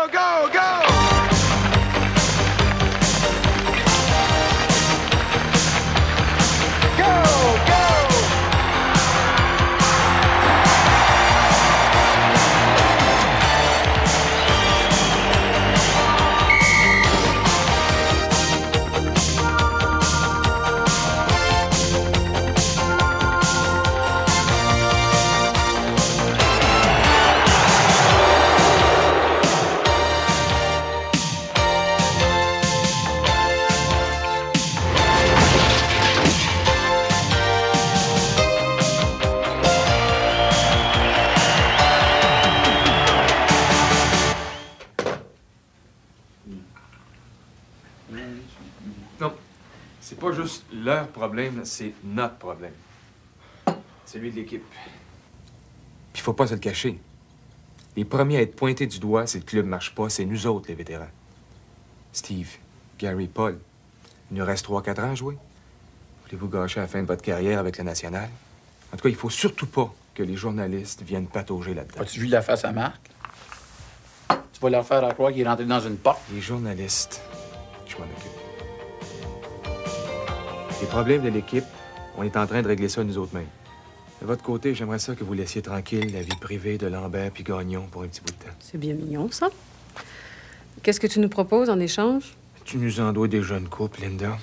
go, go! Non, c'est pas juste leur problème, c'est notre problème. Celui de l'équipe. Puis faut pas se le cacher. Les premiers à être pointés du doigt si le club marche pas, c'est nous autres, les vétérans. Steve, Gary, Paul, il nous reste 3-4 ans à jouer. Voulez-vous gâcher la fin de votre carrière avec la nationale? En tout cas, il faut surtout pas que les journalistes viennent patauger là-dedans. As-tu vu la face à Marc? Tu vas leur faire à croire qu'il est rentré dans une porte? Les journalistes, je m'en occupe. Les problèmes de l'équipe, on est en train de régler ça nous autres mêmes. De votre côté, j'aimerais ça que vous laissiez tranquille la vie privée de Lambert puis Gagnon pour un petit bout de temps. C'est bien mignon, ça. Qu'est-ce que tu nous proposes en échange? Tu nous en dois des jeunes couples, Linda.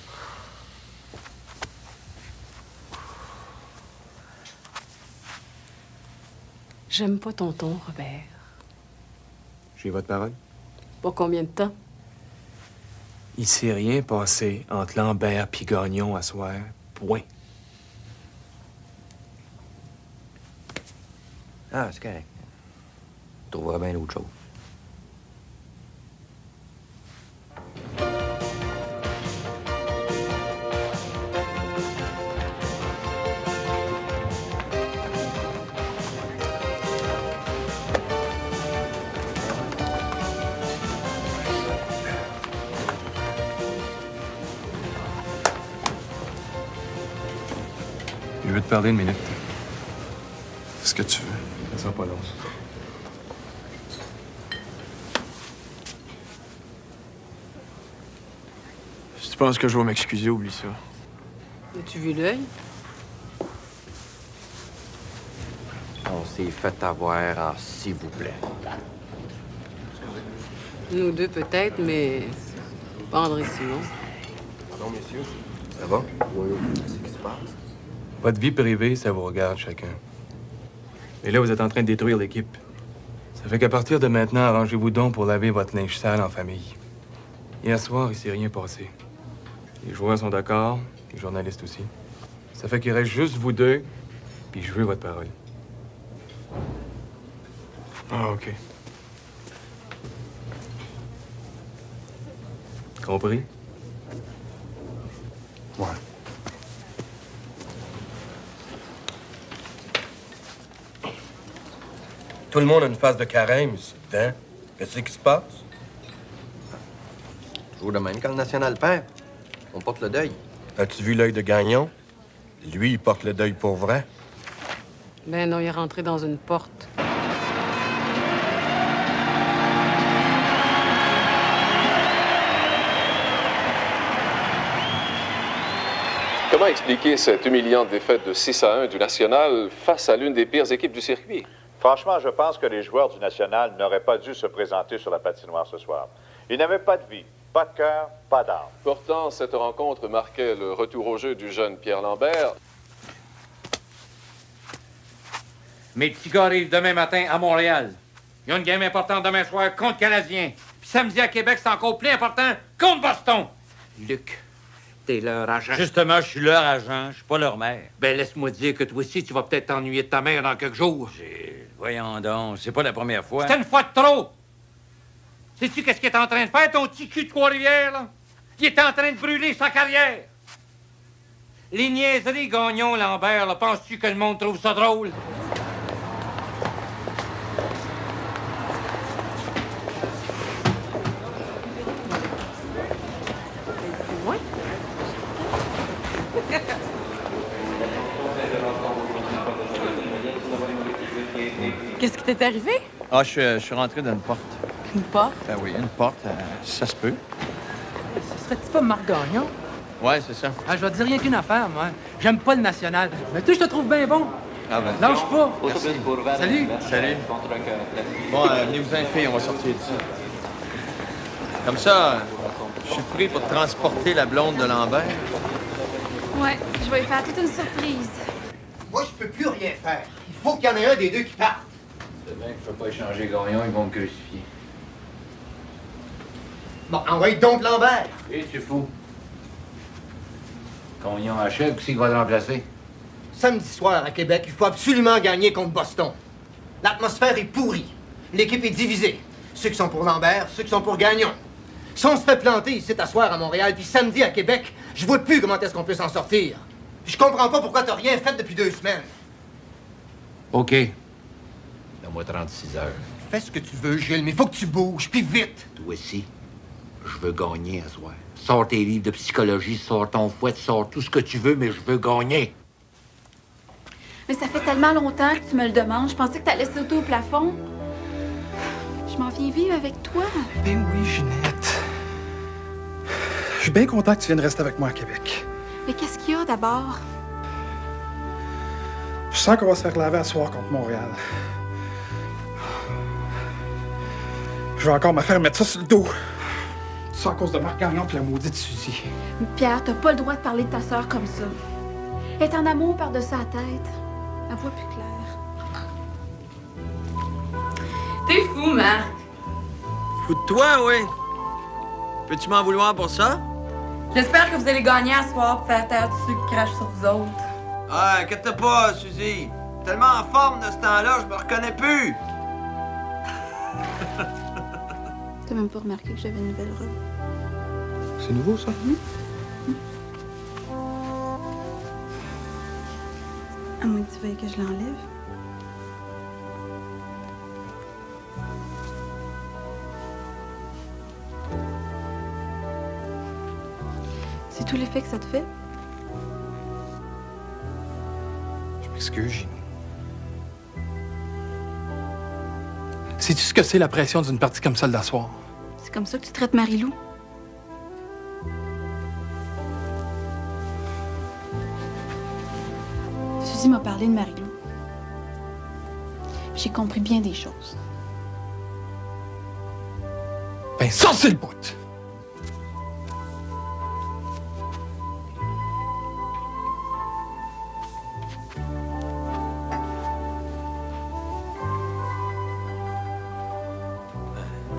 J'aime pas ton ton, Robert. J'ai votre parole? Pour combien de temps? Il s'est rien passé entre Lambert puis Gagnon à soir. Point. Ah, c'est correct. Tu trouveras bien autre chose. Je veux te parler une minute. Ce que tu veux. Ça sera pas long. Si tu penses que je vais m'excuser, oublie ça. As-tu vu l'œil? On s'est fait avoir en s'il vous plaît. Nous deux, peut-être, mais pas André Simon. Pardon, messieurs. Ça va? Oui. Qu'est-ce qui se passe? Votre vie privée, ça vous regarde chacun. Et là, vous êtes en train de détruire l'équipe. Ça fait qu'à partir de maintenant, arrangez-vous donc pour laver votre linge sale en famille. Hier soir, il s'est rien passé. Les joueurs sont d'accord, les journalistes aussi. Ça fait qu'il reste juste vous deux, puis je veux votre parole. Ah, OK. Compris? Ouais. Tout le monde a une face de carême ici, hein? Qu'est-ce qui se passe? Toujours de même quand le national perd. On porte le deuil. As-tu vu l'œil de Gagnon? Lui, il porte le deuil pour vrai. Ben non, il est rentré dans une porte. Comment expliquer cette humiliante défaite de 6-1 du National face à l'une des pires équipes du circuit? Franchement, je pense que les joueurs du National n'auraient pas dû se présenter sur la patinoire ce soir. Ils n'avaient pas de vie, pas de cœur, pas d'âme. Pourtant, cette rencontre marquait le retour au jeu du jeune Pierre Lambert. Mes petits gars arrivent demain matin à Montréal. Ils ont une game importante demain soir contre Canadiens. Puis samedi à Québec, c'est encore plus important contre Boston. Luc, t'es leur agent. Justement, je suis leur agent, je suis pas leur mère. Ben, laisse-moi dire que toi aussi, tu vas peut-être t'ennuyer de ta mère dans quelques jours. Voyons donc, c'est pas la première fois. C'est une fois de trop! Sais-tu qu'est-ce qu'il est en train de faire, ton petit cul de Trois-Rivières, là? Il est en train de brûler sa carrière! Les niaiseries Gagnon, Lambert, là, penses-tu que le monde trouve ça drôle? Qu'est-ce qui t'est arrivé? Ah, je suis rentré dans une porte. Une porte? Ben oui, une porte, ça se peut. Ce serait-tu pas Marc Gagnon? Ouais, c'est ça. Ah, je vais te dire rien qu'une affaire, moi. J'aime pas le national. Mais toi, je te trouve bien bon. Ah ben. Lâche pas. Merci. Salut. Salut. Bon, venez-vous en filles, on va sortir d'ici. Comme ça, je suis pris pour transporter la blonde de Lambert. Ouais, je vais lui faire toute une surprise. Moi, je peux plus rien faire. Il faut qu'il y en ait un des deux qui parte. C'est bien que je peux pas échanger Gagnon, ils vont me crucifier. Bon, envoie donc Lambert. Et tu fous. Gagnon achève, qui c'est qui va le remplacer? Samedi soir, à Québec, il faut absolument gagner contre Boston. L'atmosphère est pourrie. L'équipe est divisée. Ceux qui sont pour Lambert, ceux qui sont pour Gagnon. Si on se fait planter ici t'asseoir à Montréal, puis samedi à Québec, je vois plus comment est-ce qu'on peut s'en sortir. Je comprends pas pourquoi t'as rien fait depuis 2 semaines. OK. Donne-moi 36 heures. Fais ce que tu veux, Gilles, mais il faut que tu bouges, puis vite. Toi aussi, je veux gagner à soir. Sors tes livres de psychologie, sors ton fouet, sors tout ce que tu veux, mais je veux gagner. Mais ça fait tellement longtemps que tu me le demandes. Je pensais que t'allais sauter au plafond. Je m'en viens vivre avec toi. Ben oui, Ginette. Je suis bien content que tu viennes rester avec moi à Québec. Mais qu'est-ce qu'il y a d'abord? Je sens qu'on va se faire laver à soir contre Montréal. Je vais encore me faire mettre ça sur le dos. Tout ça à cause de Marc Gagnon et la maudite Suzy. Pierre, t'as pas le droit de parler de ta sœur comme ça. Elle est en amour par-dessus la tête. La voix plus claire. T'es fou, Marc. Fou de toi, oui. Peux-tu m'en vouloir pour ça? J'espère que vous allez gagner à soir pour faire taire tous ceux qui crachent sur vous autres. Ah, inquiète pas, Suzy. Tellement en forme de ce temps-là, je me reconnais plus. T'as même pas remarqué que j'avais une nouvelle robe. C'est nouveau, ça? À moins que tu veuilles que je l'enlève. C'est tout l'effet que ça te fait? Je m'excuse, Gino. Sais-tu ce que c'est la pression d'une partie comme celle d'asseoir? C'est comme ça que tu traites Marie-Lou? Suzy m'a parlé de Marie-Lou. J'ai compris bien des choses. Ben ça, c'est le bout!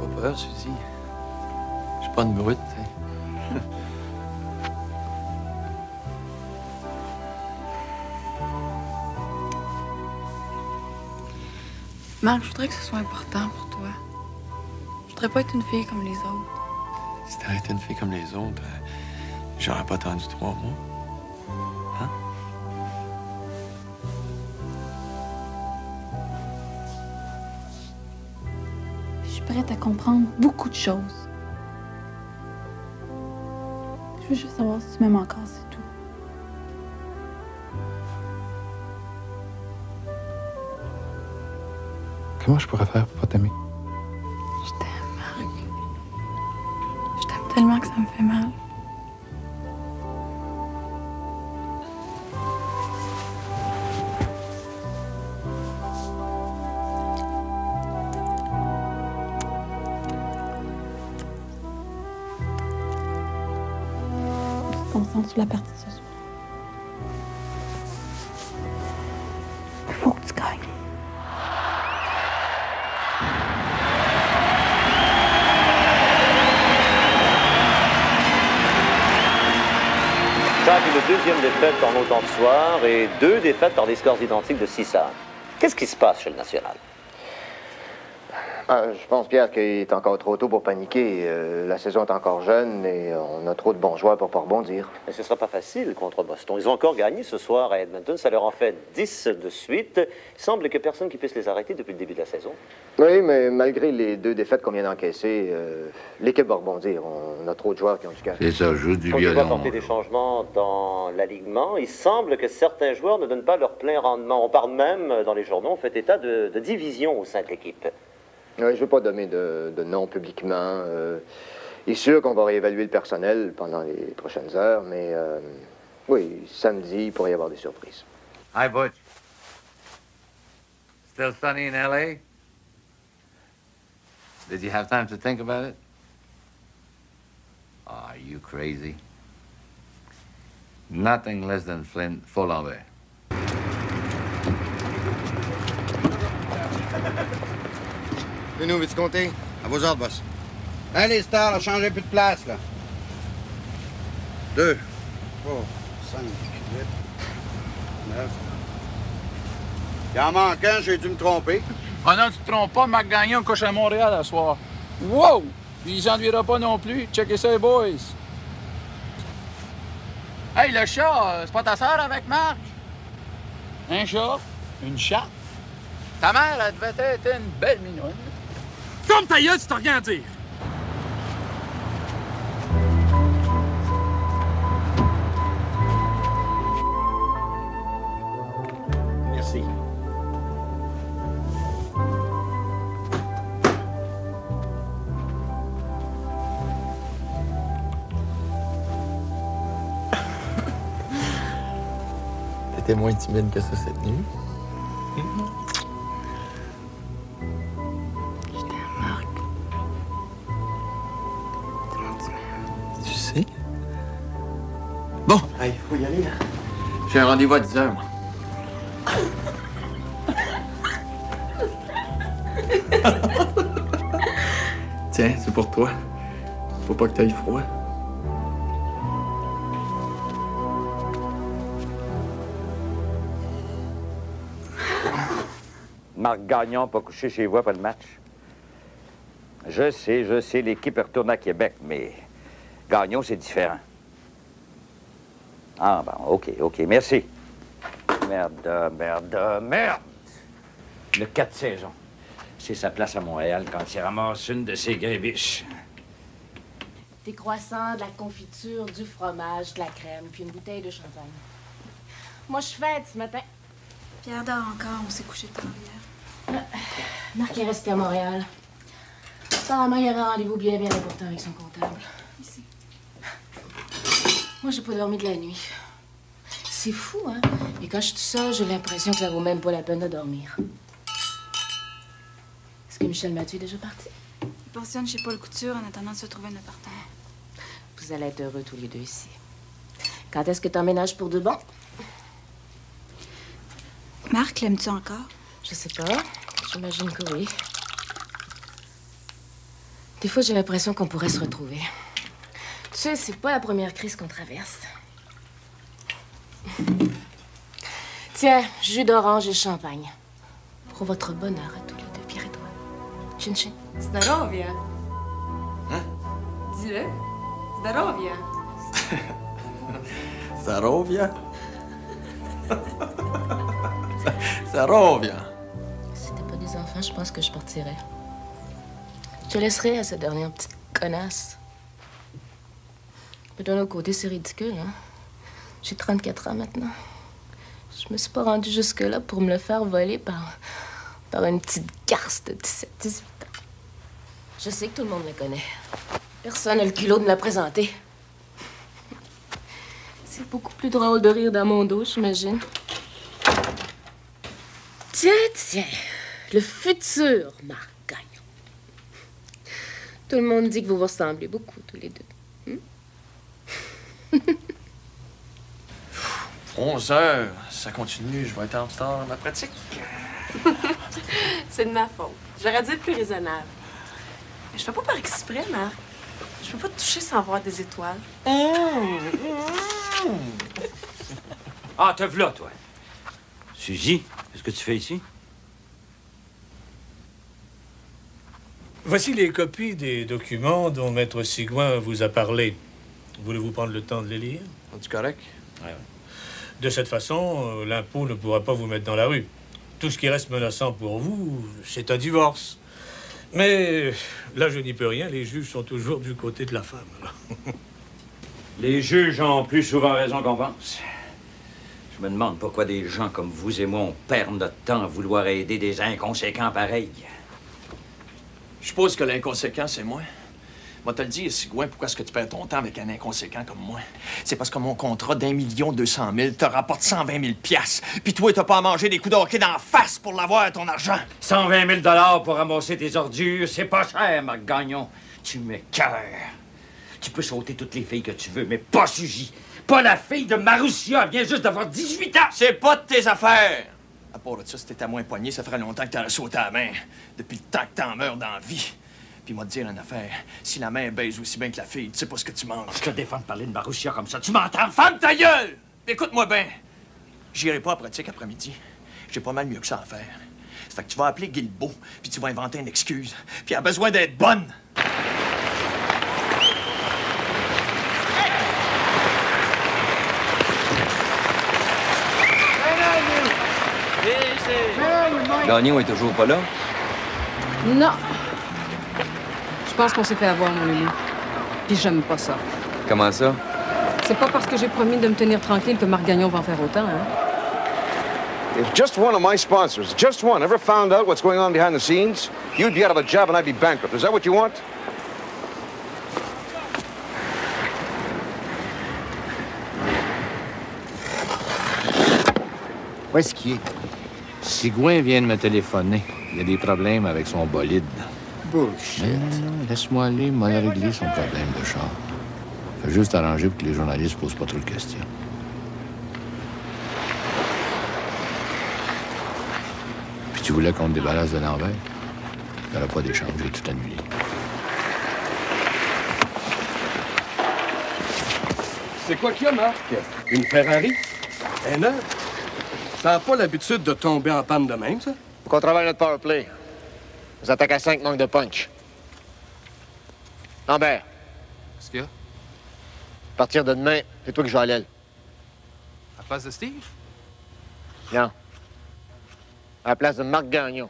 Pas peur, Suzy. Je suis pas une brute, hein. Marc, je voudrais que ce soit important pour toi. Je voudrais pas être une fille comme les autres. Si t'aurais été une fille comme les autres, j'aurais pas attendu 3 mois. Hein? Je suis prête à comprendre beaucoup de choses. Je veux juste savoir si tu m'aimes encore, c'est tout. Comment je pourrais faire pour pas t'aimer? Je t'aime, Marc. Je t'aime tellement que ça me fait mal. On se concentre sur la partie de ce soir. Il faut que tu gagnes. Jacques, une deuxième défaite en autant de soirs et 2 défaites par des scores identiques de 6-1. Qu'est-ce qui se passe chez le National? Je pense, Pierre, qu'il est encore trop tôt pour paniquer. La saison est encore jeune et on a trop de bons joueurs pour pas rebondir. Mais ce ne sera pas facile contre Boston. Ils ont encore gagné ce soir à Edmonton. Ça leur en fait 10 de suite. Il semble qu'il n'y ait personne qui puisse les arrêter depuis le début de la saison. Oui, mais malgré les 2 défaites qu'on vient d'encaisser, l'équipe va rebondir. On a trop de joueurs qui ont du cœur. C'est ça, joue du On violon. va porter des changements dans l'alignement. Il semble que certains joueurs ne donnent pas leur plein rendement. On parle même, dans les journaux, on fait état de division au sein de l'équipe. Je ne veux pas donner de nom publiquement. Il est sûr qu'on va réévaluer le personnel pendant les prochaines heures, mais oui, samedi, il pourrait y avoir des surprises. Hi, Butch. Still sunny in L.A.? Did you have time to think about it? Oh, are you crazy? Nothing less than Flint, full envers. Nous, veux-tu compter? À vos ordres, boss. Allez, Star, là, changez un peu de place, là. 2, 3, 5, 8, 9. Il en manque un, j'ai dû me tromper. Ah non, tu te trompes pas, Marc Gagnon couche à Montréal à soir. Wow! Puis il s'ennuiera pas non plus. Checkez ça, les boys. Hey, le chat, c'est pas ta sœur avec Marc? Un chat? Une chatte? Ta mère, elle devait être une belle mignonne. Comme ta gueule, tu t'as rien à dire. Merci. T'étais moins timide que ça cette nuit. Tu sais? Bon, il faut y aller, là. J'ai un rendez-vous à 10h, moi. Tiens, c'est pour toi. Faut pas que t'ailles froid. Marc Gagnon n'a pas couché chez vous après le match. Je sais, l'équipe est retournée à Québec, mais Gagnon, c'est différent. Ah, bon, OK, merci. Merde! Le 4 saisons. C'est sa place à Montréal quand il ramasse une de ses grébiches. Des croissants, de la confiture, du fromage, de la crème, puis une bouteille de champagne. Moi, je fête ce matin. Pierre dort encore, on s'est couché tard hier. Marc est resté à Montréal. Apparemment, il y avait un rendez-vous bien important avec son comptable. Ici. Moi, j'ai pas dormi de la nuit. C'est fou, hein? Et quand je suis tout seul, j'ai l'impression que ça vaut même pas la peine de dormir. Est-ce que Michel Mathieu est déjà parti? Il pensionne chez Paul Couture en attendant de se trouver un appartement. Vous allez être heureux tous les deux ici. Quand est-ce que t'emménages pour de bon? Marc, l'aimes-tu encore? Je sais pas. J'imagine que oui. Des fois, j'ai l'impression qu'on pourrait se retrouver. Tu sais, c'est pas la première crise qu'on traverse. Tiens, jus d'orange et champagne. Pour votre bonheur à tous les deux, Pierre et toi. Chin chin. Zdarovia. Hein? Dis-le. Zdarovia. Zarovia? Zarovia. Si t'es pas des enfants, je pense que je partirais. Je te laisserai à cette dernière petite connasse. Mais d'un autre côté, c'est ridicule, hein? J'ai 34 ans maintenant. Je me suis pas rendue jusque-là pour me le faire voler par une petite garce de 17-18 ans. Je sais que tout le monde la connaît. Personne n'a le culot de me la présenter. C'est beaucoup plus drôle de rire dans mon dos, j'imagine. Tiens, le futur Marc Gagnon. Tout le monde dit que vous vous ressemblez beaucoup, tous les deux. 11 heures, ça continue, je vais être en retard dans ma pratique. C'est de ma faute. J'aurais dû être plus raisonnable. Mais je fais pas par exprès, Marc. Je peux pas te toucher sans voir des étoiles. Ah, te v'là, toi. Suzy, qu'est-ce que tu fais ici? Voici les copies des documents dont Maître Sigouin vous a parlé. Voulez-vous prendre le temps de les lire? C'est correct? Ouais. De cette façon, l'impôt ne pourra pas vous mettre dans la rue. Tout ce qui reste menaçant pour vous, c'est un divorce. Mais là, je n'y peux rien. Les juges sont toujours du côté de la femme. Les juges ont plus souvent raison qu'on pense. Je me demande pourquoi des gens comme vous et moi, on perd notre temps à vouloir aider des inconséquents pareils. Je suppose que l'inconséquent, c'est moi. Moi, te le dire, Sigouin, pourquoi est-ce que tu perds ton temps avec un inconséquent comme moi? C'est parce que mon contrat d'1,2 million te rapporte 120 000 $. Puis toi, t'as pas à manger des coups de hockey d'en face pour l'avoir, ton argent. 120 000 pour ramasser tes ordures, c'est pas cher, Marc Gagnon. Tu m'écoeures. Tu peux sauter toutes les filles que tu veux, mais pas Suzy. Pas la fille de Marussia. Elle vient juste d'avoir 18 ans. C'est pas de tes affaires. À part de ça, si t'étais à moins poigné, ça ferait longtemps que t'aurais sauté à la main. Depuis le temps que t'en meurs dans la vie. Puis moi, te dire une affaire. Si la main baise aussi bien que la fille, tu sais pas ce que tu manges. Je te défends de parler de Marussia comme ça. Tu m'entends? Ferme ta gueule! Écoute-moi bien. J'irai pas à pratique après-midi. J'ai pas mal mieux que ça à faire. Ça fait que tu vas appeler Guilbeault, puis tu vas inventer une excuse. Puis elle a besoin d'être bonne. Gagnon est toujours pas là? Non. Je pense qu'on s'est fait avoir, mon Lulu. Puis j'aime pas ça. Comment ça? C'est pas parce que j'ai promis de me tenir tranquille que Marc Gagnon va en faire autant, hein? If just one of my sponsors, just one, ever found out what's going on behind the scenes, you'd be out of a job and I'd be bankrupt. Is that what you want? Où est-ce qu'il est? Sigouin vient de me téléphoner. Il y a des problèmes avec son bolide. Bullshit. Non, laisse-moi aller, moi régler son problème de char. Fais juste arranger pour que les journalistes posent pas trop de questions. Puis tu voulais qu'on te débarrasse de l'envers? Il n'y aura pas d'échange, j'ai tout annulé. C'est quoi qu'il y a, Marc? Une Ferrari? Un œuf? Ça n'a pas l'habitude de tomber en panne de même, ça? Faut qu'on travaille notre power play. Les attaques à 5 manquent de punch. Lambert. Qu'est-ce qu'il y a? À partir de demain, c'est toi qui joues à l'aile. À la place de Steve? Non. À la place de Marc Gagnon.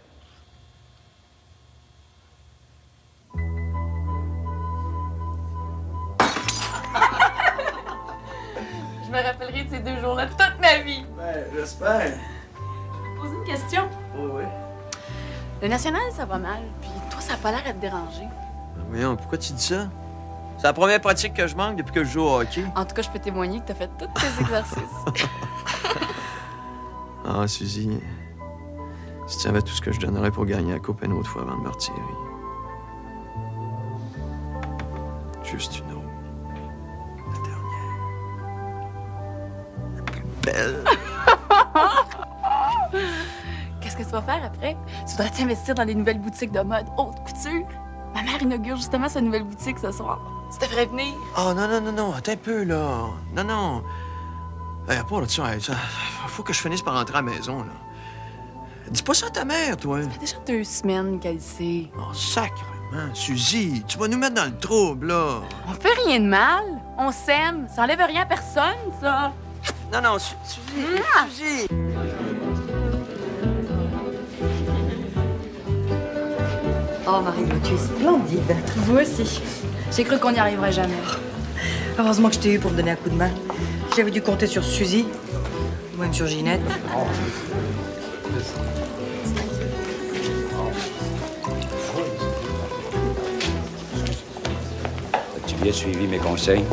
Je me rappellerai de ces 2 jours-là toute ma vie. Ben, j'espère. Je vais te poser une question. Oui, oui. Le national, ça va mal, puis toi, ça n'a pas l'air à te déranger. Voyons, pourquoi tu dis ça? C'est la première pratique que je manque depuis que je joue au hockey. En tout cas, je peux témoigner que t'as fait tous tes exercices. Ah, Suzy, si tu savais tout ce que je donnerais pour gagner la coupe une autre fois avant de me retirer. Juste une autre. La dernière. La plus belle. Qu'est-ce que tu vas faire après? Tu dois t'investir dans les nouvelles boutiques de mode haute couture. Ma mère inaugure justement sa nouvelle boutique ce soir. Tu devrais venir. Oh, non, attends un peu, là. Non. Hey, à part là-dessus, faut que je finisse par rentrer à la maison, là. Dis pas ça à ta mère, toi. Ça fait déjà 2 semaines qu'elle sait. Oh, sacrément. Suzy, tu vas nous mettre dans le trouble, là. On fait rien de mal. On s'aime. Ça enlève rien à personne, ça. Non, Suzy. Suzy. Oh, Marie-Lou, tu es splendide. Vous aussi. J'ai cru qu'on n'y arriverait jamais. Heureusement que je t'ai eu pour me donner un coup de main. J'avais dû compter sur Suzy, ou même sur Ginette. As-tu bien suivi mes conseils?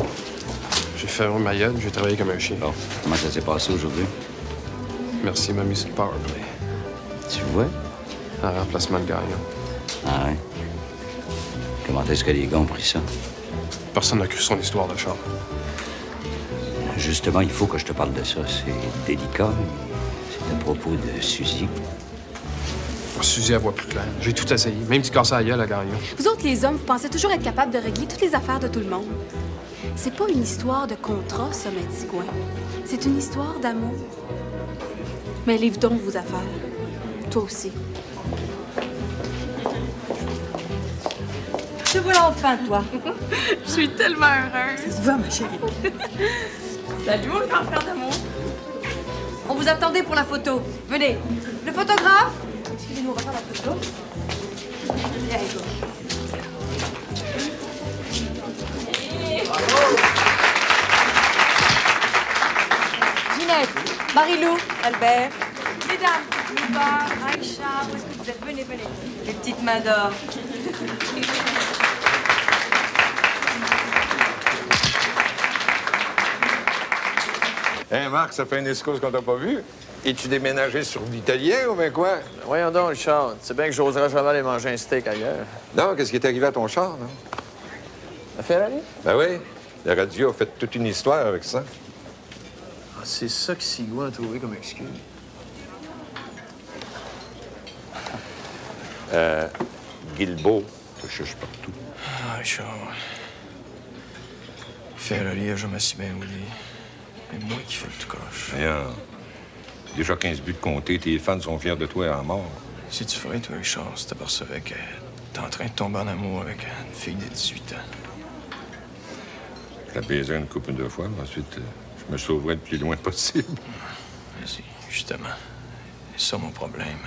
J'ai fermé ma gueule, j'ai travaillé comme un chien. Bon, comment ça s'est passé aujourd'hui? Merci, m'a mis sur le powerplay. Tu vois? Un remplacement de Gagnon. Ah ouais? Comment est-ce que les gars ont pris ça? Personne n'a cru son histoire de char. Justement, il faut que je te parle de ça. C'est délicat, mais c'est à propos de Suzy. Suzy, elle voit plus clair. J'ai tout essayé, même du casse à la gueule à Gagnon. Vous autres, les hommes, vous pensez toujours être capable de régler toutes les affaires de tout le monde. C'est pas une histoire de contrat, ça, Maître Sigouin. C'est une histoire d'amour. Mais livre donc vos affaires. Toi aussi. Te voilà enfin, toi. Je suis tellement heureuse. Ça se voit, ma chérie. Salut, mon grand frère d'amour. On vous attendait pour la photo. Venez. Le photographe. Excusez-nous, on va faire la photo. Viens, Hugo. Ginette, Marie-Lou, Albert. Mesdames, Liba, Aïcha, où est-ce que vous êtes? Venez. Les petites mains d'or. Hein, Marc, ça fait une escousse qu'on t'a pas vu. Es-tu déménagé sur l'italien ou bien quoi? Voyons donc, Richard. Tu sais bien que j'oserais jamais aller manger un steak ailleurs. Non, qu'est-ce qui est arrivé à ton char, non? La Ferrari? Ben oui. La radio a fait toute une histoire avec ça. Ah, c'est ça que Sigouin a trouvé comme excuse. Guilbeault te cherche partout. Ah, Richard. Ferrari a jamais si bien roulé. C'est moi qui fais le tout croche. D'ailleurs, déjà 15 buts de compter, tes fans sont fiers de toi à mort. Si tu ferais, toi, Richard, si t'apercevais que t'es en train de tomber en amour avec une fille de 18 ans. Je la baiserai une couple de fois, mais ensuite, je me sauverai le plus loin possible. Merci, justement. C'est ça mon problème.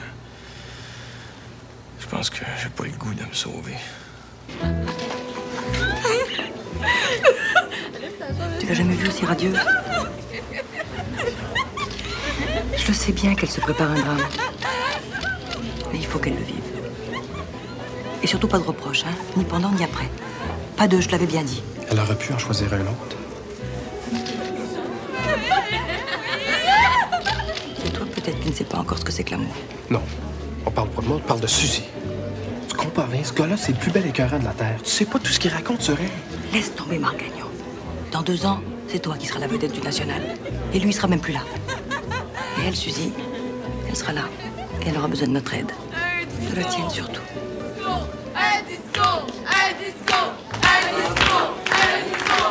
Je pense que j'ai pas le goût de me sauver. Tu l'as jamais vue aussi radieuse? Je le sais bien qu'elle se prépare un drame. Mais il faut qu'elle le vive. Et surtout pas de reproches, hein? Ni pendant, ni après. Pas de « je l'avais bien dit ». Elle aurait pu en choisir un autre. Et toi, peut-être tu ne sais pas encore ce que c'est que l'amour. Non. On parle pas de moi, on parle de Suzy. Tu comprends rien? Ce gars-là, c'est le plus bel écœurant de la Terre. Tu sais pas tout ce qu'il raconte sur elle. Laisse tomber Marc Gagnon. Dans 2 ans, c'est toi qui seras la vedette du National. Et lui, il sera même plus là. Et elle, Suzy, elle sera là. Et elle aura besoin de notre aide. De la tienne surtout. Un disco! Un disco! Un disco! Un disco!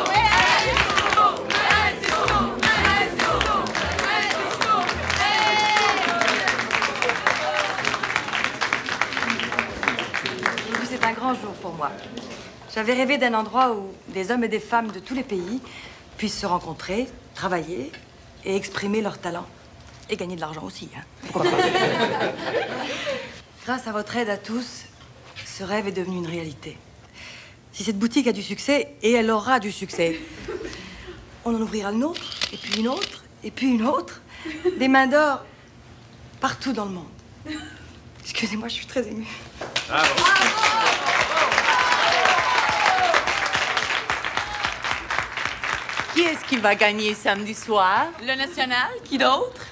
Un disco! Un disco! Aujourd'hui, c'est un grand jour pour moi. J'avais rêvé d'un endroit où des hommes et des femmes de tous les pays puissent se rencontrer, travailler et exprimer leurs talents. Et gagner de l'argent aussi, hein. Pourquoi pas? Grâce à votre aide à tous, ce rêve est devenu une réalité. Si cette boutique a du succès, et elle aura du succès, on en ouvrira une autre, et puis une autre, et puis une autre. Des mains d'or partout dans le monde. Excusez-moi, je suis très émue. Bravo. Qui est-ce qui va gagner samedi soir? Le National. Qui d'autre?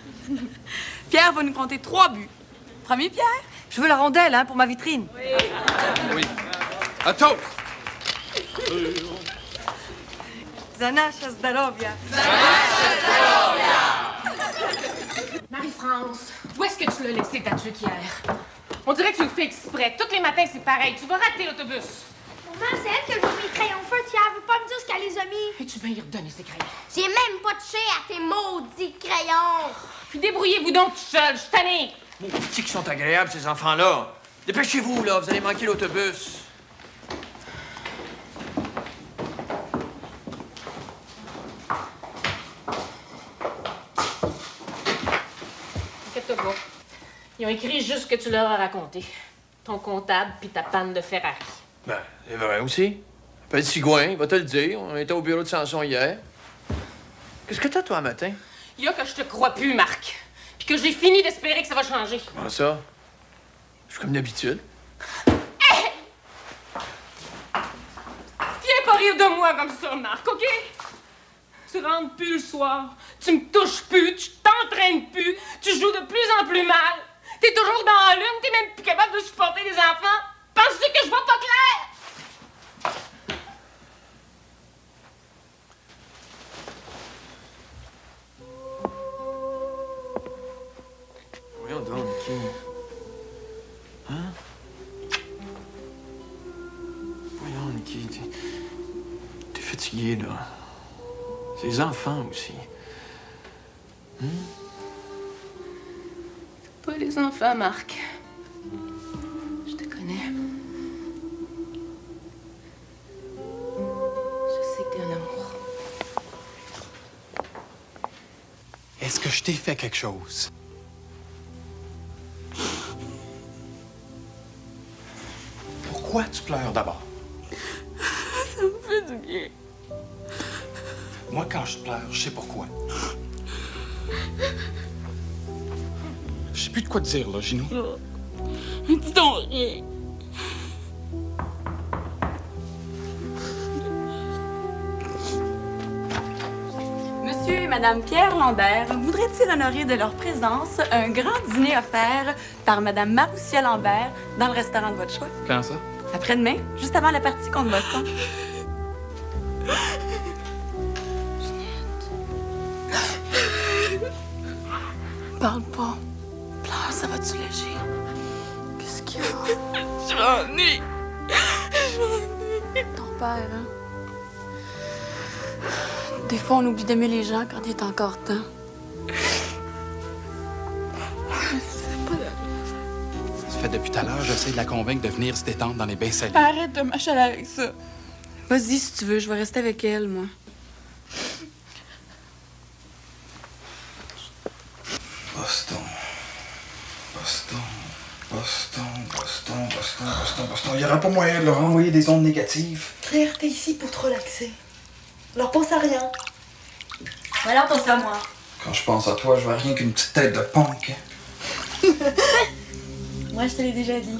Pierre va nous compter 3 buts. Premier, Pierre? Je veux la rondelle, hein, pour ma vitrine. Oui. À toast! Zanasha Zdarovia. Marie-France, où est-ce que tu l'as laissé ta truc hier? On dirait que tu le fais exprès. Tous les matins, c'est pareil. Tu vas rater l'autobus. Maman, c'est elle qui a joué mes crayons feu hier. Elle veut pas me dire ce qu'elle les a mis. Et tu vas y redonner ces crayons. J'ai même pas touché à tes maudits crayons. Puis débrouillez-vous donc tout seul. Je suis tannée. Mon petit qui sont agréables, ces enfants-là. Dépêchez-vous, là. Vous allez manquer l'autobus. Inquiète-toi pas. Ils ont écrit juste ce que tu leur as raconté. Ton comptable puis ta panne de Ferrari. Ben, c'est vrai aussi. Appelle Sigouin, il va te le dire. On était au bureau de Samson hier. Qu'est-ce que t'as, toi, un matin? Il y a que je te crois plus, Marc. Puis que j'ai fini d'espérer que ça va changer. Comment ça? Je suis comme d'habitude. Hey! Viens pas rire de moi comme ça, Marc, OK? Tu rentres plus le soir. Tu me touches plus. Tu t'entraînes plus. Tu joues de plus en plus mal. T'es toujours dans la lune. T'es même plus capable de supporter des enfants. Penses-tu que je vois pas clair? Voyons donc, Niki. Hein? Voyons, Niki, t'es fatigué, là. C'est les enfants aussi. Pas les enfants, Marc. Je te connais. Je sais que t'es un amour. Est-ce que je t'ai fait quelque chose? Pourquoi tu pleures d'abord? Ça me fait du bien. Moi, quand je pleure, je sais pourquoi. Je sais plus de quoi te dire, là, Gino. Mais dis donc rien. Monsieur et Madame Pierre Lambert voudraient-ils honorer de leur présence un grand dîner offert par Madame Maroussia Lambert dans le restaurant de votre choix? Quand ça? Après-demain, juste avant la partie contre Boston. Parle pas. Pleure, ça va te soulager. Qu'est-ce qu'il y a? Je m'ennuie. Je m'ennuie. Ton père, hein? Des fois, on oublie d'aimer les gens quand il est encore temps. C'est pas de... Ça fait depuis tout à l'heure, j'essaie de la convaincre de venir se détendre dans les bains salés. Arrête de m'achaler avec ça. Vas-y, si tu veux, je vais rester avec elle, moi. Boston. Boston. Boston. Boston. Boston. Boston. Boston. Il n'y aura pas moyen de leur envoyer des ondes négatives. Claire, t'es ici pour te relaxer. Alors pense à rien. Alors pense à moi. Quand je pense à toi, je vois rien qu'une petite tête de punk. Moi, je te l'ai déjà dit.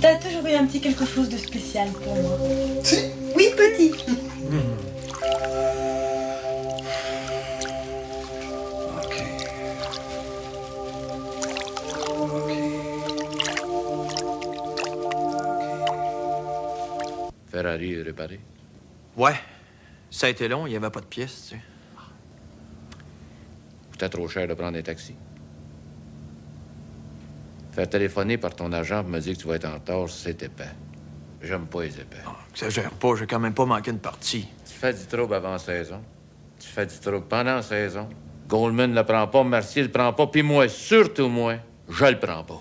T'as toujours eu un petit quelque chose de spécial pour moi. Si? Oui, petit. Ferrari est réparé? Ouais. Ça a été long, il n'y avait pas de pièces, tu sais. C'était trop cher de prendre un taxi. Faire téléphoner par ton agent pour me dire que tu vas être en retard, c'est épais. J'aime pas les épais. Exagère pas, j'ai quand même pas manqué une partie. Tu fais du trouble avant saison. Tu fais du trouble pendant la saison. Goldman le prend pas, Mercier le prend pas, puis moi, surtout moi, je le prends pas.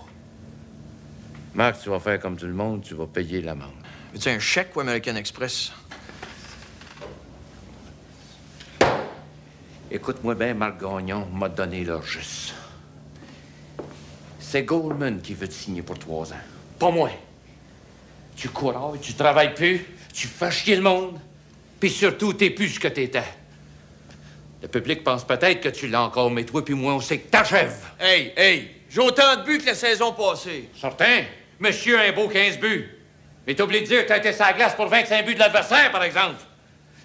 Marc, tu vas faire comme tout le monde, tu vas payer l'amende. Veux-tu un chèque ou American Express? Écoute-moi bien, Marc Gagnon m'a donné l'heure juste. C'est Goldman qui veut te signer pour 3 ans. Pas moi. Tu cours, tu travailles plus, tu fais chier le monde, puis surtout, t'es plus ce que t'étais. Le public pense peut-être que tu l'as encore, mais toi puis moi, on sait que t'achèves. Hey! J'ai autant de buts que la saison passée. Certain. Monsieur a un beau 15 buts. Mais t'as oublié de dire que t'as été sur la glace pour 25 buts de l'adversaire, par exemple.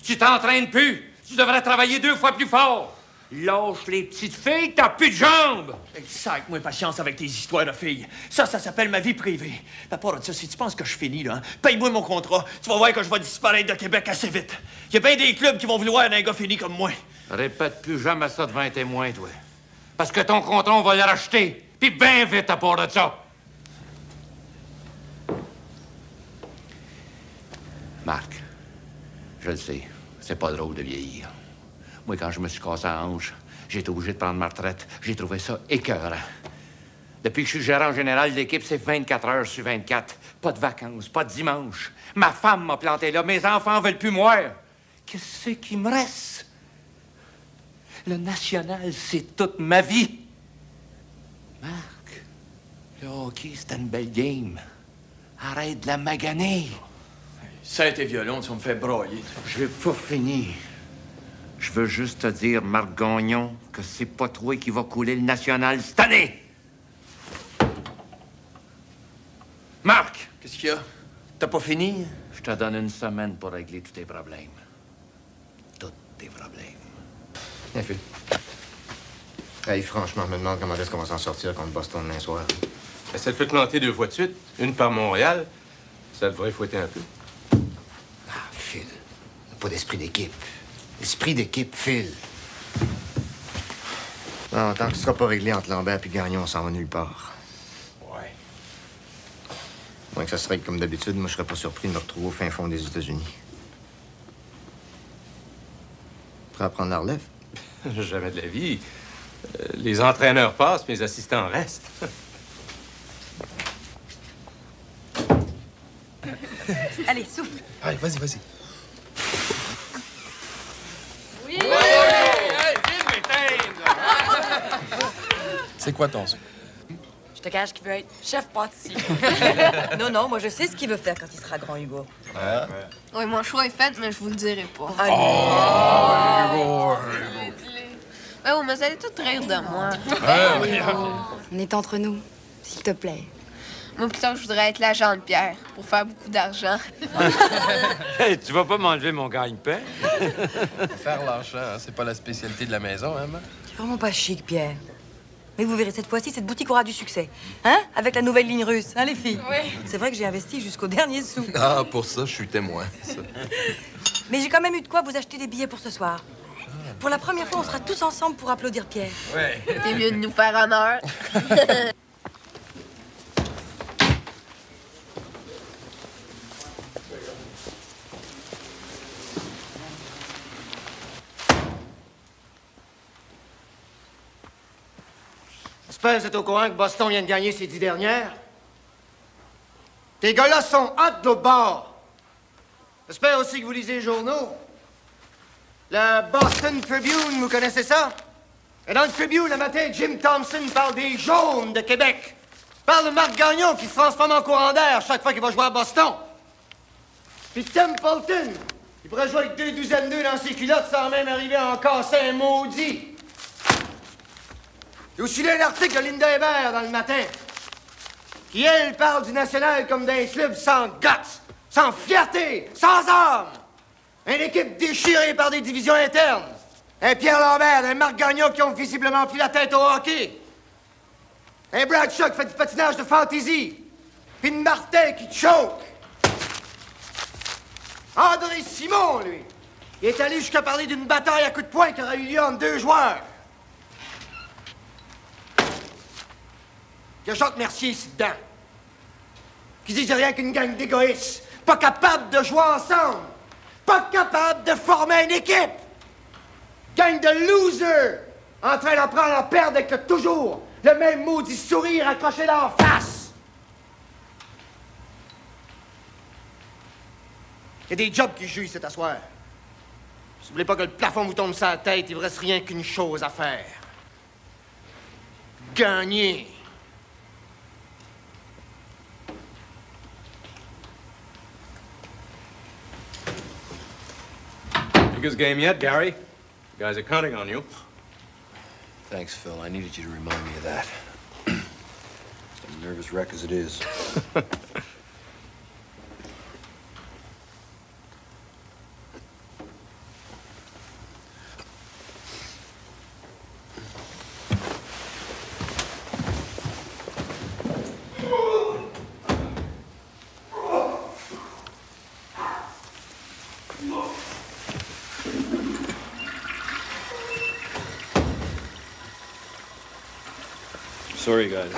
Tu t'entraînes plus. Tu devrais travailler 2 fois plus fort. Lâche les petites filles, t'as plus de jambes. Sac-moi patience avec tes histoires de filles. Ça s'appelle ma vie privée. À part de ça, si tu penses que je finis, là, hein, paye-moi mon contrat. Tu vas voir que je vais disparaître de Québec assez vite. Il y a bien des clubs qui vont vouloir un gars fini comme moi. Répète plus jamais ça devant un témoin, toi. Parce que ton contrat, on va le racheter. Puis bien vite à part de ça. Marc, je le sais, c'est pas drôle de vieillir. Moi, quand je me suis cassé la hanche, j'ai été obligé de prendre ma retraite. J'ai trouvé ça écœurant. Depuis que je suis gérant général de l'équipe, c'est 24 heures sur 24. Pas de vacances, pas de dimanche. Ma femme m'a planté là. Mes enfants veulent plus mourir. Qu'est-ce qui me reste? Le national, c'est toute ma vie. Marc, le hockey, c'était une belle game. Arrête de la maganer. Ça a été violent, tu vas me faire broyer. J'ai pas fini. Je veux juste te dire, Marc Gagnon, que c'est pas toi qui va couler le national cette année. Marc! Qu'est-ce qu'il y a? T'as pas fini? Je te donne 1 semaine pour régler tous tes problèmes. Tous tes problèmes. Bien, Phil. Hey, franchement, je me demande comment est-ce qu'on va s'en sortir contre Boston demain soir. Ben, ça le fait planter 2 fois de suite. Une par Montréal. Ça devrait fouetter un peu. Ah, Phil. Pas d'esprit d'équipe. Esprit d'équipe, Phil. Non, tant que ce sera pas réglé entre Lambert et Gagnon, on s'en va nulle part. Ouais. Moins que ça se règle comme d'habitude, moi, je serais pas surpris de me retrouver au fin fond des États-Unis. Prêt à prendre la relève? Jamais de la vie. Les entraîneurs passent, mes assistants restent. Allez, souffle. Allez, vas-y. Oui! C'est quoi ton son? Je te cache qu'il veut être chef pâtissier. non, moi je sais ce qu'il veut faire quand il sera grand, Hugo. Oui, mon choix est fait, mais je vous le dirai pas. Oh, mais vous allez tout rire de moi. On est entre nous, s'il te plaît. Moi, plutôt, je voudrais être l'agent de Pierre pour faire beaucoup d'argent. Hey, tu vas pas m'enlever mon gagne-pain? Faire l'argent, hein, c'est pas la spécialité de la maison, hein, ma? C'est vraiment pas chic, Pierre. Mais vous verrez, cette fois-ci, cette boutique aura du succès. Hein? Avec la nouvelle ligne russe, hein, les filles? Oui. C'est vrai que j'ai investi jusqu'au dernier sou. Ah, pour ça, je suis témoin. Ça. Mais j'ai quand même eu de quoi vous acheter des billets pour ce soir. Pour la première fois, on sera tous ensemble pour applaudir Pierre. Ouais. C'est mieux de nous faire honneur. J'espère que vous êtes au courant que Boston vient de gagner ses 10 dernières. Tes gars-là sont hâte de l'autre bord. J'espère aussi que vous lisez les journaux. Le Boston Tribune, vous connaissez ça? Et dans le Tribune, le matin, Jim Thompson parle des Jaunes de Québec. Parle de Marc Gagnon qui se transforme en courant d'air chaque fois qu'il va jouer à Boston. Puis Templeton, il pourrait jouer avec 2 douzaines d'œufs dans ses culottes sans même arriver à en casser un maudit. Il y a aussi là un article de Linda Hébert dans le matin, qui, elle, parle du national comme d'un club sans guts, sans fierté, sans âme. Une équipe déchirée par des divisions internes. Un Pierre Lambert, un Marc Gagnon qui ont visiblement pris la tête au hockey. Un Bradshaw qui fait du patinage de fantaisie. Puis une Martin qui choke. André Simon, lui, il est allé jusqu'à parler d'une bataille à coups de poing qui aurait eu lieu entre 2 joueurs. Il y a Jacques Mercier ici dedans, qui dit que c'est rien qu'une gang d'égoïstes, pas capables de jouer ensemble, pas capables de former une équipe. Gang de losers, en train d'apprendre à perdre avec toujours le même maudit sourire accroché dans la face. Il y a des jobs qui jouent cet asseoir. Si vous voulez pas que le plafond vous tombe sur la tête, il vous reste rien qu'une chose à faire. Gagner. Biggest game yet, Gary. You guys are counting on you. Thanks, Phil. I needed you to remind me of that. I'm a nervous wreck as it is. Sorry, guys.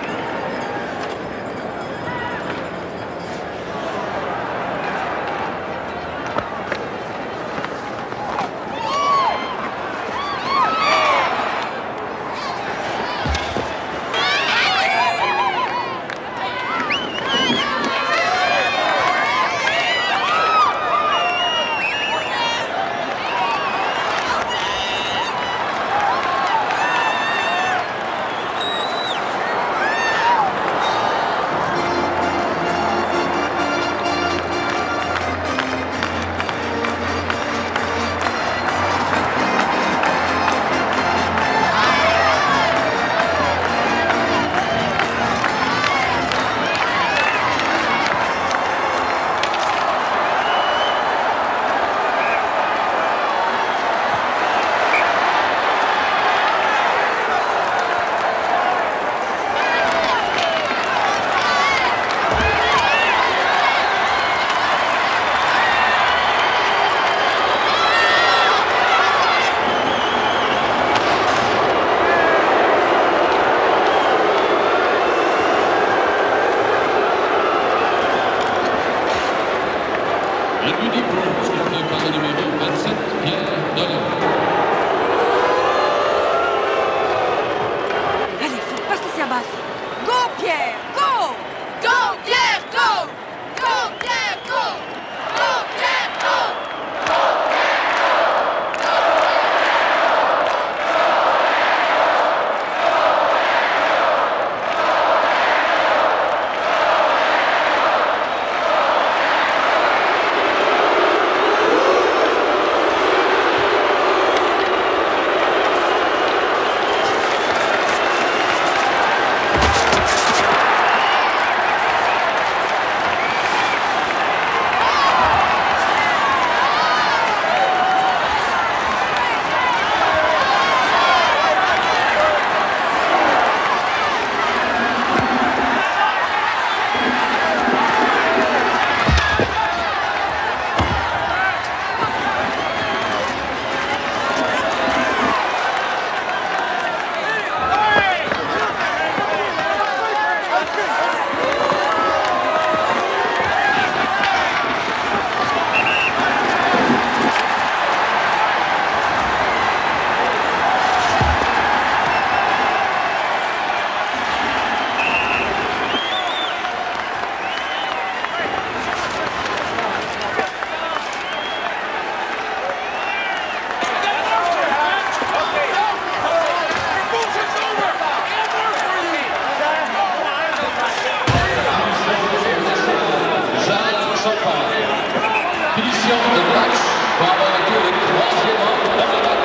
match pour avoir été le troisième homme de la bagarre.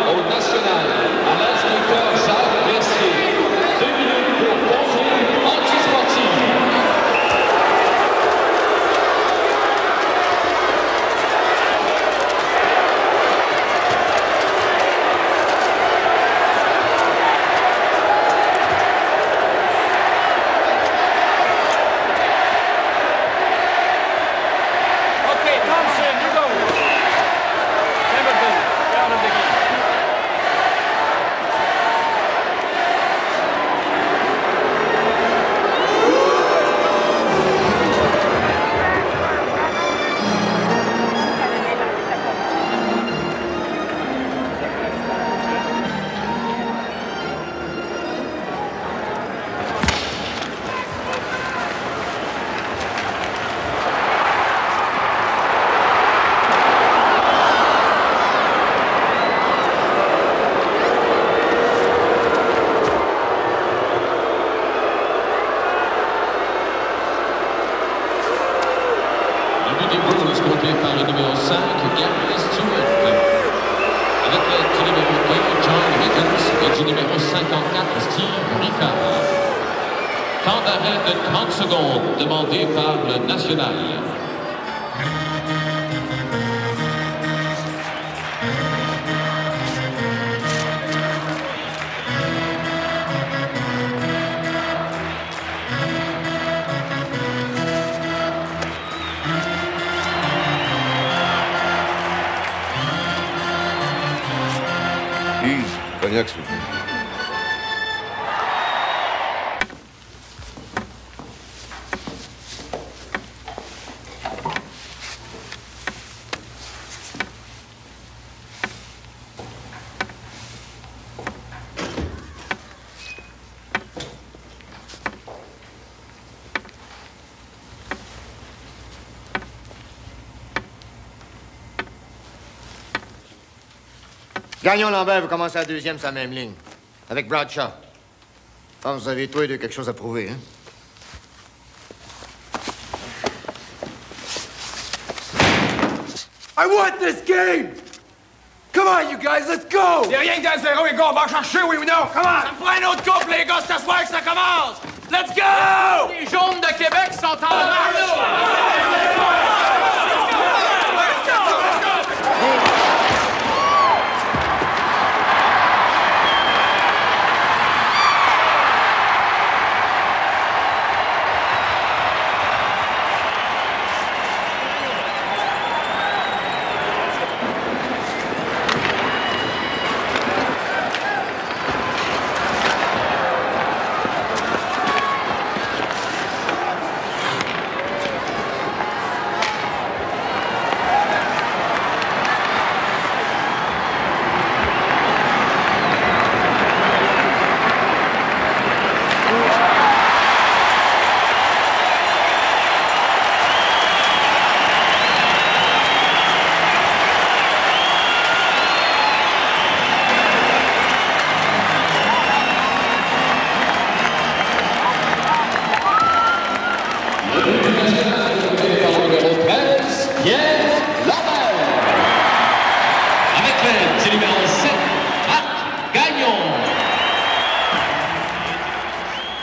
Au national, à l'inspecteur Jacques Mercier. 2 minutes pour conduire antisportive. Okay, Thompson, you go. Hamilton, down of the game. Le but des Bulls compté par le numéro 5, Gary Stewart. Avec l'aide du numéro 2, John Higgins, et du numéro 54, Steve Ricard. Temps d'arrêt de 30 secondes demandé par le national. Cognac, s'il vous plaît. Gagnon-Lambert veut commencer la deuxième sur la même ligne. Avec Bradshaw. Je pense que vous avez tous les deux quelque chose à prouver, hein? I want this game! Come on, you guys, let's go! C'est rien que d'un zéro, les gars, on va chercher, oui ou non? Come on! Ça me prend un autre couple, les gars, c'est à soir que ça commence! Let's go! Les jaunes de Québec sont en marche!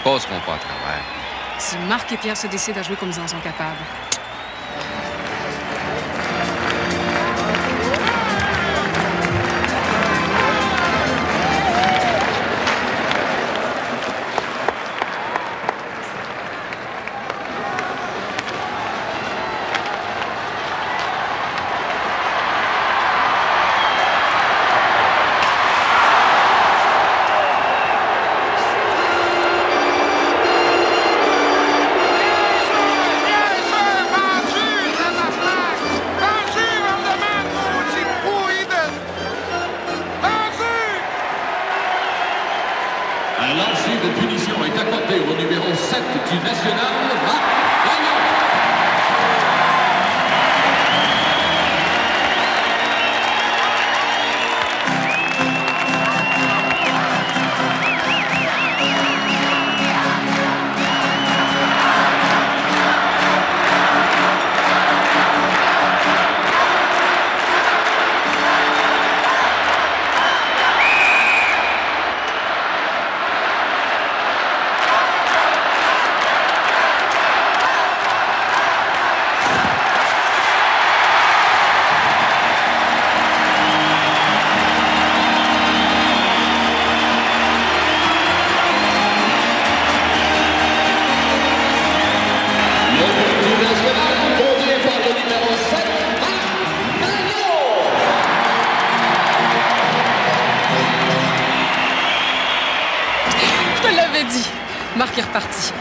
Passeront pas à travers. Si Marc et Pierre se décident à jouer comme ils en sont capables. Un lancer de punition est accordé au numéro 7 du national, Marc Gagnon. l'avais dit. Marc est reparti.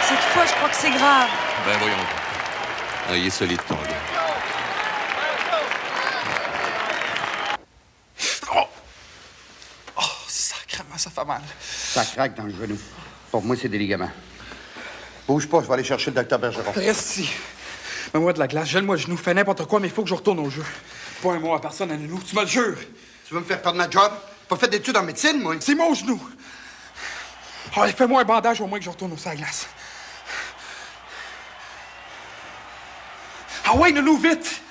Cette fois, je crois que c'est grave. Ben voyons. Ah, il est solide, ton gars. Oh, sacrément, ça fait mal. Ça craque dans le genou. Pour moi, c'est des ligaments. Bouge pas, je vais aller chercher le docteur Bergeron. Reste ici. Mets-moi de la glace, gèle-moi le genou, fais n'importe quoi, mais il faut que je retourne au jeu. Pas un mot à personne à nous, tu me le jures. Tu veux me faire perdre ma job? Pas fait d'études en médecine, moi. C'est mon genou. Allez, fais-moi un bandage au moins que je retourne au sac à glace. Ah ouais, Nounou, vite!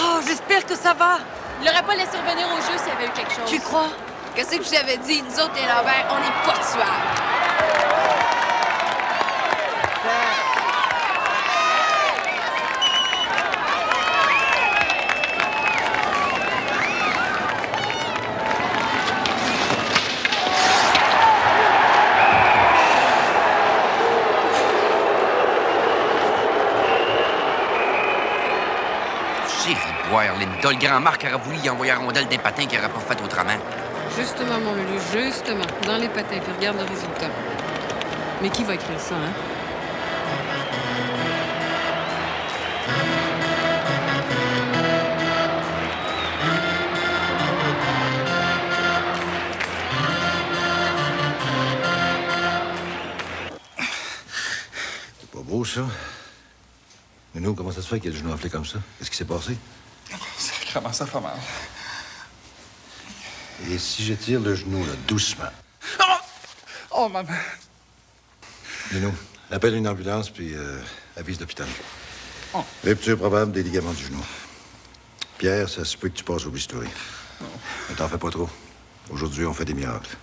Oh, j'espère que ça va. Il l'aurait pas laissé revenir au jeu s'il y avait eu quelque chose. Tu crois? Qu'est-ce que je t'avais dit? Nous autres, les Lambert, on n'est pas tuables. Linda, le grand Marc aurait voulu y envoyer la rondelle des patins qu'il n'aurait pas fait autrement. Justement, mon Lulu, justement. Dans les patins, puis regarde le résultat. Mais qui va écrire ça, hein? C'est pas beau, ça. Mais nous, comment ça se fait qu'il y a le genou enflé comme ça? Qu'est-ce qui s'est passé? Sacrément, ça fait mal. Et si j'étire le genou, là, doucement? Oh, maman. Dis-nous, appelle une ambulance, puis avise l'hôpital. Oh. Rupture probable des ligaments du genou. Pierre, ça se peut que tu passes au bistouri. Oh. Ne t'en fais pas trop. Aujourd'hui, on fait des miracles.